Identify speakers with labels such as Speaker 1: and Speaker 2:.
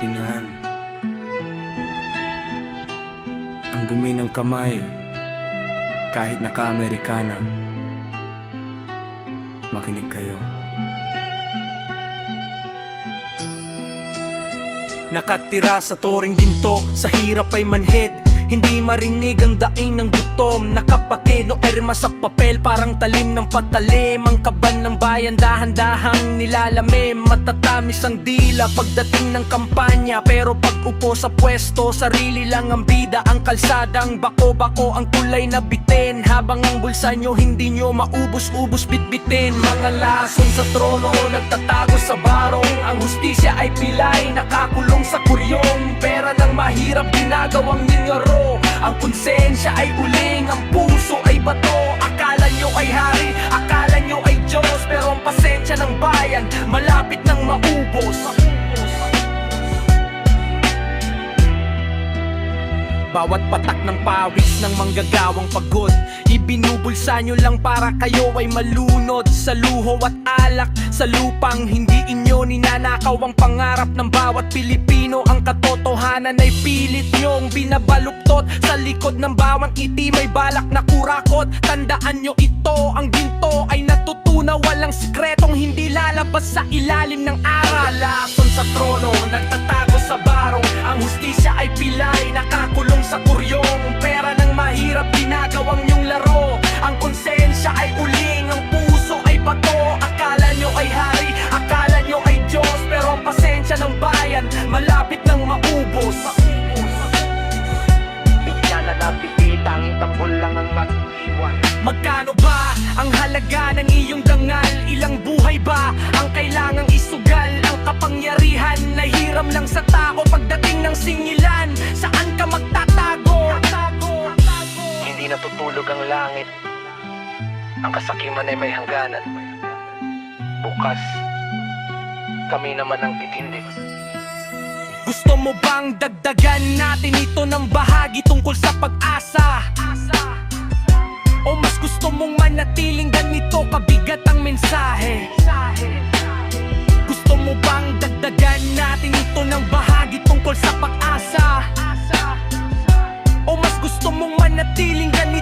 Speaker 1: katingahan. Ang dumi ng kamay, kahit naka-Amerikana. Makinig kayo. Nakatira sa toring ginto, sa hirap ay manhid. Hindi marinig ang daing ng gutom. Nakapatid o erma sa papel, parang talim ng patalim. Ang kaban ng bayan, dahan-dahang nilalamim. Matatamis ang dila pagdating ng kampanya, pero pag upo sa pwesto, sarili lang ang bida. Ang kalsadang bako-bako ang kulay na bitin, habang ang bulsa nyo hindi nyo maubos-ubos bitbitin. Mga lason sa trono, nagtatago sa barong. Ang hustisya ay pilay, nakakulong sa kuryong. Pera ng mahirap, ginagawang ninyoro. Ang konsensya ay uling, ang puso ay bato. Akala nyo ay hari, akala nyo ay Diyos, pero ang pasensya ng bayan malapit nang maubos. Bawat patak ng pawis ng manggagawang pagod, ibinubulsa nyo lang para kayo ay malunod. Sa luho at alak, sa lupang hindi inyo ninanakaw ang pangarap ng bawat Pilipino. Ang katotohanan ay pilit nyong binabaluktot. Sa likod ng bawang ngiti may balak na kurakot. Tandaan nyo ito, ang ginto ay natutunaw. Walang sikretong hindi lalabas sa ilalim ng aral. Lason sa trono, nagtatago sa barong. Ang hustisya ay pilay, nakakulong sa kuryong. Pera ng mahirap, ginagawang nyong laro. Ang konsensya ay uling, ang puso ay bato. Akala nyo ay hari, akala nyo ay Diyos, pero ang pasensya ng bayan malapit nang maubos. Bigyan na napipitang tambol lang ang mag-iwan. Magkano ba ang halaga ng iyong dangal? Ilang buhay ba ang kailangang isugal? Ang kapangyarihan na hiram lang sa tao. Pagdating ng singilan, saan ka magtatago? Hindi natutulog ang langit, ang kasakiman ay may hangganan. Bukas, kami naman ang titindig. Gusto mo bang dagdagan natin ito ng bahagi tungkol sa pag-asa? O mas gusto mong manatiling ganito kabigat ang mensahe? Gusto mo bang dagdagan natin ito ng bahagi tungkol sa pag-asa? O mas gusto mong manatiling ganito